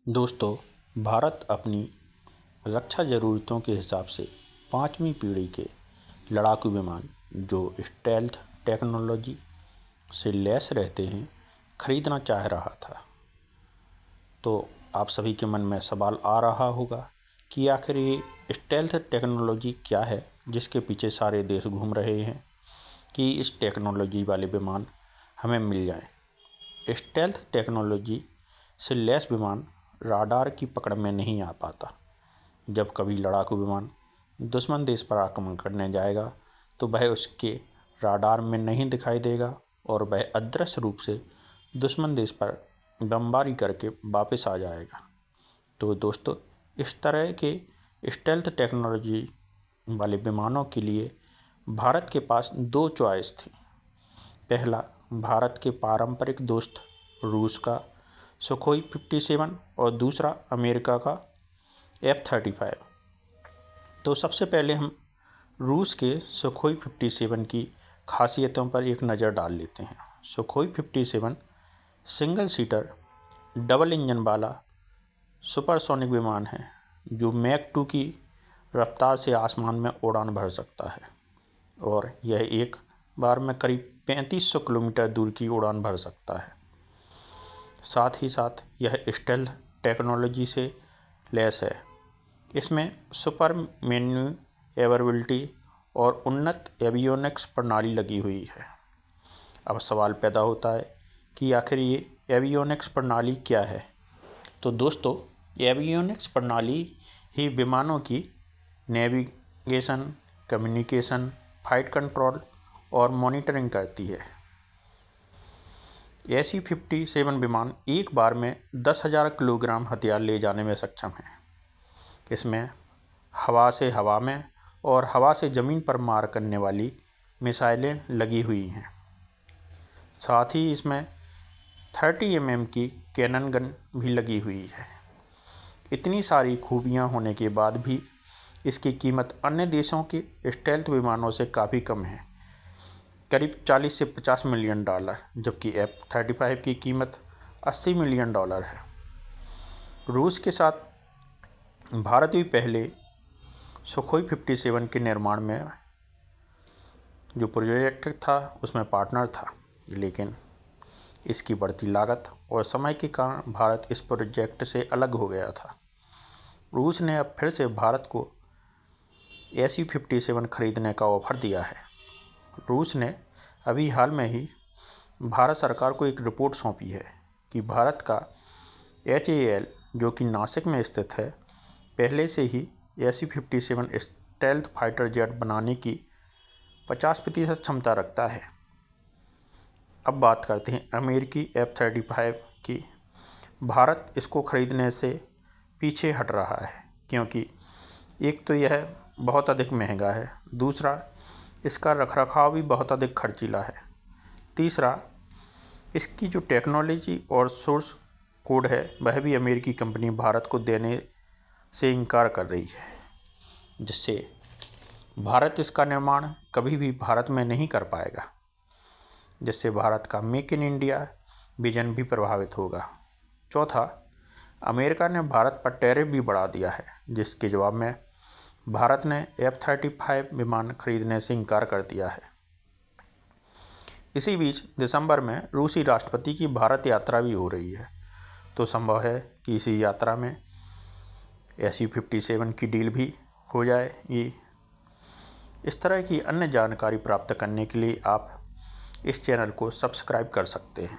दोस्तों, भारत अपनी रक्षा ज़रूरतों के हिसाब से 5वीं पीढ़ी के लड़ाकू विमान जो स्टेल्थ टेक्नोलॉजी से लैस रहते हैं खरीदना चाह रहा था। तो आप सभी के मन में सवाल आ रहा होगा कि आखिर ये स्टेल्थ टेक्नोलॉजी क्या है जिसके पीछे सारे देश घूम रहे हैं कि इस टेक्नोलॉजी वाले विमान हमें मिल जाएं। स्टेल्थ टेक्नोलॉजी से लैस विमान राडार की पकड़ में नहीं आ पाता। जब कभी लड़ाकू विमान दुश्मन देश पर आक्रमण करने जाएगा तो वह उसके राडार में नहीं दिखाई देगा और वह अदृश्य रूप से दुश्मन देश पर बमबारी करके वापस आ जाएगा। तो दोस्तों, इस तरह के स्टेल्थ टेक्नोलॉजी वाले विमानों के लिए भारत के पास दो चॉइस थी। पहला, भारत के पारंपरिक दोस्त रूस का सुखोई 57 और दूसरा अमेरिका का F-35। तो सबसे पहले हम रूस के सुखोई 57 की खासियतों पर एक नज़र डाल लेते हैं। Sukhoi 57 single seater double engine वाला सुपरसोनिक विमान है जो मैक 2 की रफ्तार से आसमान में उड़ान भर सकता है और यह एक बार में करीब 3500 किलोमीटर दूर की उड़ान भर सकता है। साथ ही साथ यह स्टेल्थ टेक्नोलॉजी से लैस है। इसमें सुपर मैन्यूवरेबिलिटी और उन्नत एवियोनिक्स प्रणाली लगी हुई है। अब सवाल पैदा होता है कि आखिर ये एवियोनिक्स प्रणाली क्या है। तो दोस्तों, एवियोनिक्स प्रणाली ही विमानों की नेविगेशन, कम्युनिकेशन, फाइट कंट्रोल और मॉनिटरिंग करती है। ऐसी 57 विमान एक बार में 10,000 किलोग्राम हथियार ले जाने में सक्षम है। इसमें हवा से हवा में और हवा से ज़मीन पर मार करने वाली मिसाइलें लगी हुई हैं। साथ ही इसमें 30 mm की कैनन गन भी लगी हुई है। इतनी सारी खूबियां होने के बाद भी इसकी कीमत अन्य देशों के स्टेल्थ विमानों से काफ़ी कम है, करीब 40 से 50 मिलियन डॉलर, जबकि F-35 की कीमत 80 मिलियन डॉलर है। रूस के साथ भारत भी पहले सुखोई 57 के निर्माण में जो प्रोजेक्ट था उसमें पार्टनर था, लेकिन इसकी बढ़ती लागत और समय के कारण भारत इस प्रोजेक्ट से अलग हो गया था। रूस ने अब फिर से भारत को Su-57 खरीदने का ऑफर दिया है। रूस ने अभी हाल में ही भारत सरकार को एक रिपोर्ट सौंपी है कि भारत का HAL जो कि नासिक में स्थित है, पहले से ही Su-57 स्टेल्थ फाइटर जेट बनाने की 50% क्षमता रखता है। अब बात करते हैं अमेरिकी F-35 की। भारत इसको खरीदने से पीछे हट रहा है क्योंकि एक तो यह बहुत अधिक महंगा है, दूसरा इसका रखरखाव भी बहुत अधिक खर्चीला है, तीसरा इसकी जो टेक्नोलॉजी और सोर्स कोड है वह भी अमेरिकी कंपनी भारत को देने से इनकार कर रही है, जिससे भारत इसका निर्माण कभी भी भारत में नहीं कर पाएगा, जिससे भारत का मेक इन इंडिया विजन भी प्रभावित होगा। चौथा, अमेरिका ने भारत पर टैरिफ भी बढ़ा दिया है, जिसके जवाब में भारत ने F-35 विमान खरीदने से इनकार कर दिया है। इसी बीच दिसंबर में रूसी राष्ट्रपति की भारत यात्रा भी हो रही है, तो संभव है कि इसी यात्रा में Su-57 की डील भी हो जाएगी। इस तरह की अन्य जानकारी प्राप्त करने के लिए आप इस चैनल को सब्सक्राइब कर सकते हैं।